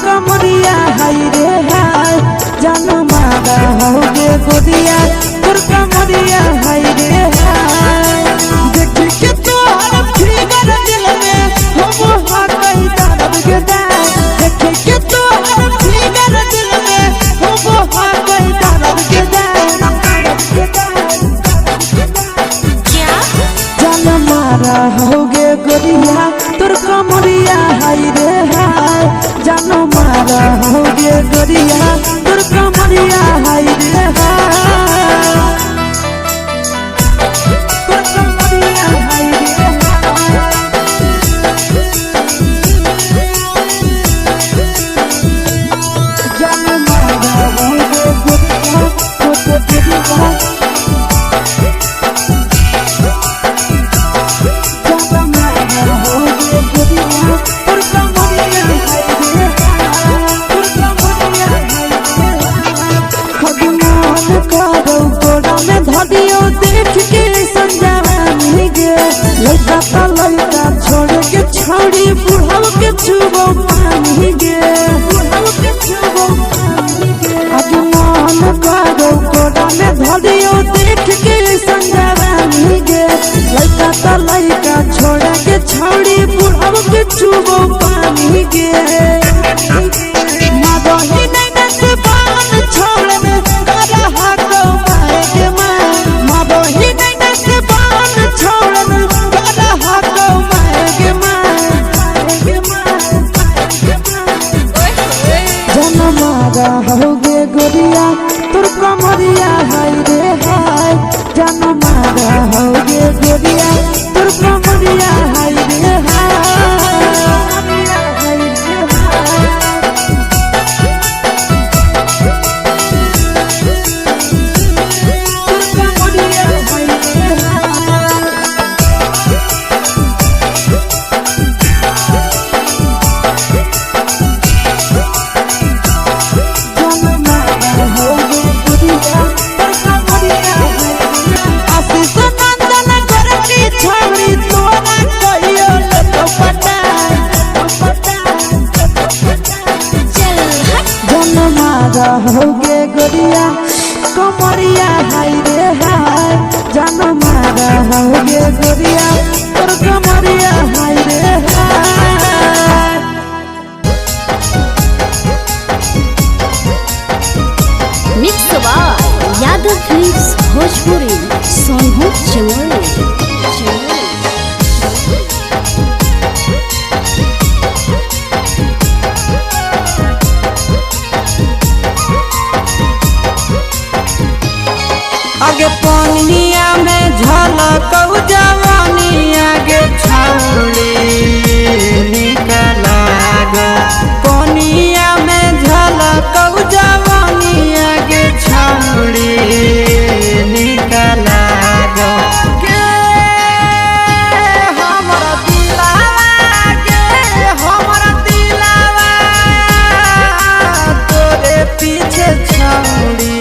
कमरिया हाय रे हाय जान मारा होगे गोरिया तोर कमरिया हाय रे हाय देख के तो हर फिगर दिल में हम हाकई दर्द के दाए देख के तो हर फिगर दिल में हम हाकई दर्द के दाए जान मारा होगे गोरिया तोर कमरिया हाय रे हाय जान मारा होगे गोरिया तोर कमरिया हाय रे हाय तोर कमरिया हाय रे हाय जान मारा होगे गोरिया तोर कमरिया छोड़ के छोड़ी बुढ़ाव के छुबो पानी गे बुढ़ाव के छुबो पानी गे आगे मन करो कोड़ा में धरियो देख के संजवानी गे लइका त लइका छोड़ के छोड़ी बुढ़ाव के छुबो पानी गे मादही नहीं नस बान छोड़ में करा हाको माए के मां मादही नहीं नस बान छोड़ में करा हाको माए के मां जन मारा होगे गोरिया तोर कमरिया हाय रे हाय जन मारा होगे गोरिया तोर कमरिया हाय रे होगे गोरिया कमरिया हाय रे हाय जान मारा होगे गोरिया तोर कमरिया हाय रे हाय mix by Yadav films Bhojpuri Sonu Chamoli आगे पानिया में झलकौ जवानिया गे छौड़ी निकला गो पानिया में झलकौ जवानिया गे छौड़ी निकला गो के हमरा दिलावा तोरे पीछे छौड़ी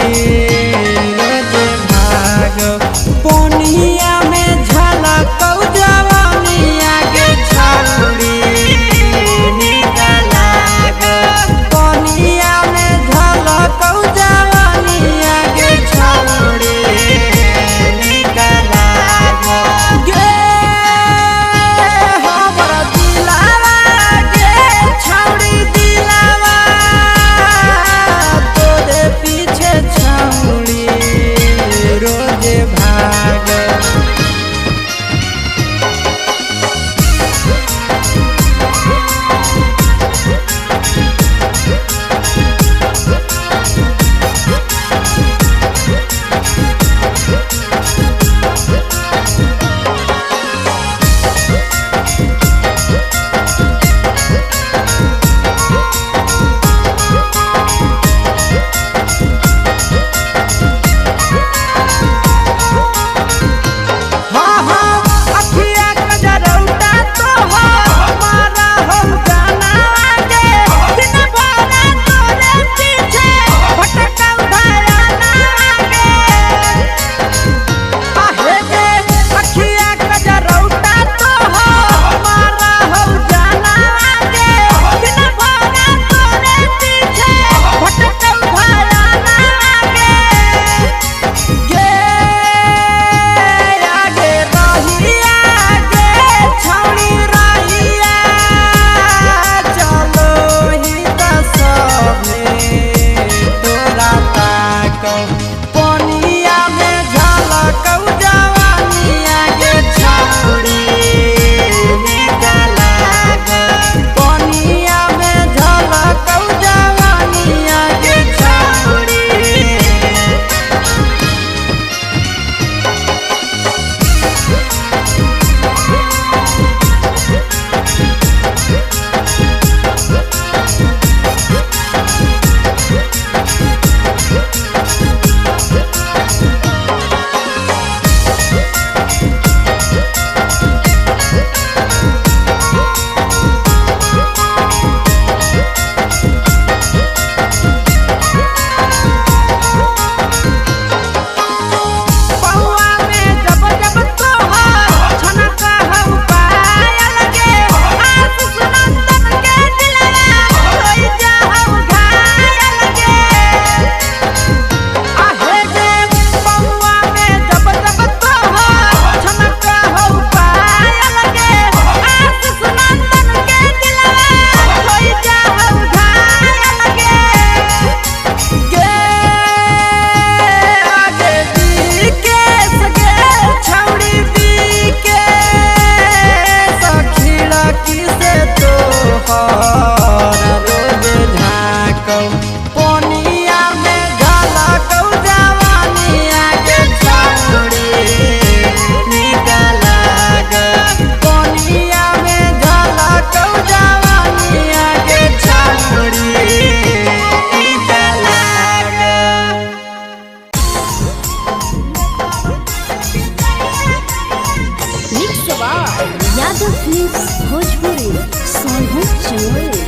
यादव फिल्म्स भोजपुरी सोनू चमोली।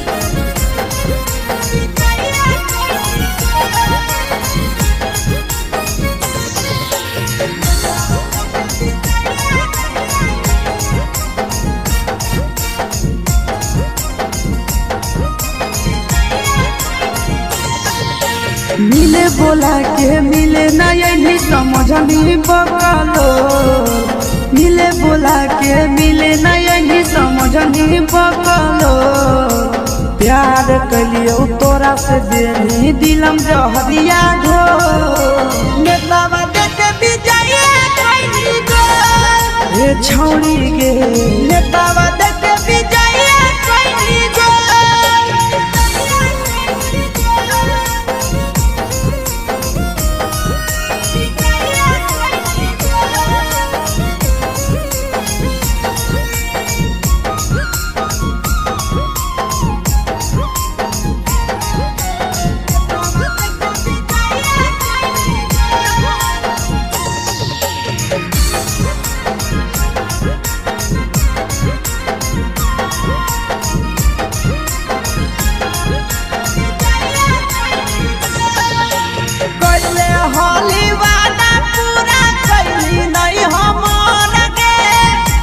मिले बोला के मिले ना यही समझनी बकलो, मिले बोला के मिले ना यही समझनी बकलो। प्यार कलियो तोरा से देनी दिलम जहरिया घो, नेतावा देके विजय कैली गो ए छौड़ी गे, नेतावा देके विजय कैली गो।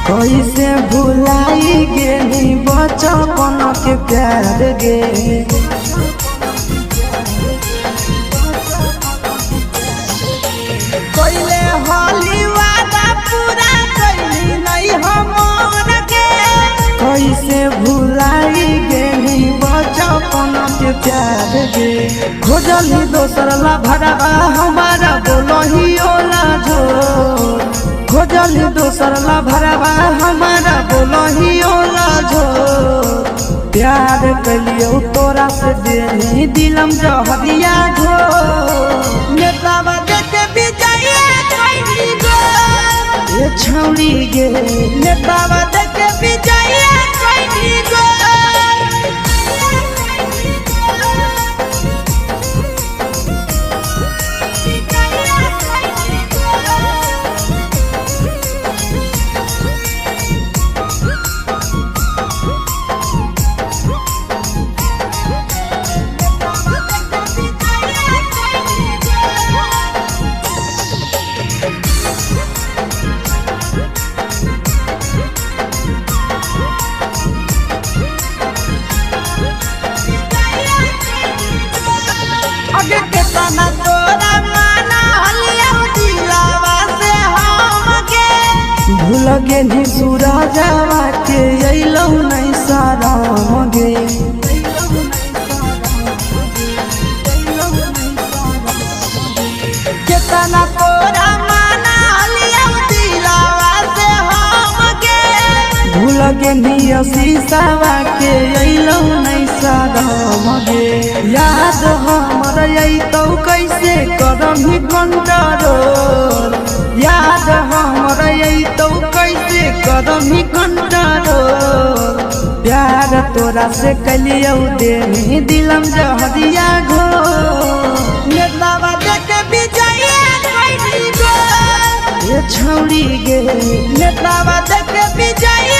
कैसे भुलाई गेली बचपन के प्यार गे, कैले होली वादा पूरा कैली नहीं हमर गे। कैसे भुलाई गेली बचपन के प्यार गे, खोजली दोसर ला भरवा हमारा बोलही ओला झो, खोजली दोसर ला भरवा हमारा बोलही ओला झो। प्यार कलियो तोरा से देनी दिलम जहरिया घो, नेतावा देके विजय कैली गो ए छौड़ी गे, नेतावा देके विजय कैली गो। आगे केतना तोरा माना हलिया दिलावा से हमके, भूल गेली सूरजवा के अइलौ नहीं साराम गे। केतना तोरा माना हलिया दिलावा से हमके, भूल गेली शीशावा के अइलौ नहीं साराम गे। याद हमर अइतौ कैसे करही कंट्रोल, याद हमर अइतौ कैसे करही कंट्रोल। प्यार तोरा से कलियो देनी दिलम जहरिया घो, नेतावा देके विजय कैली गो ए छौड़ी गे, नेतावा देके विजय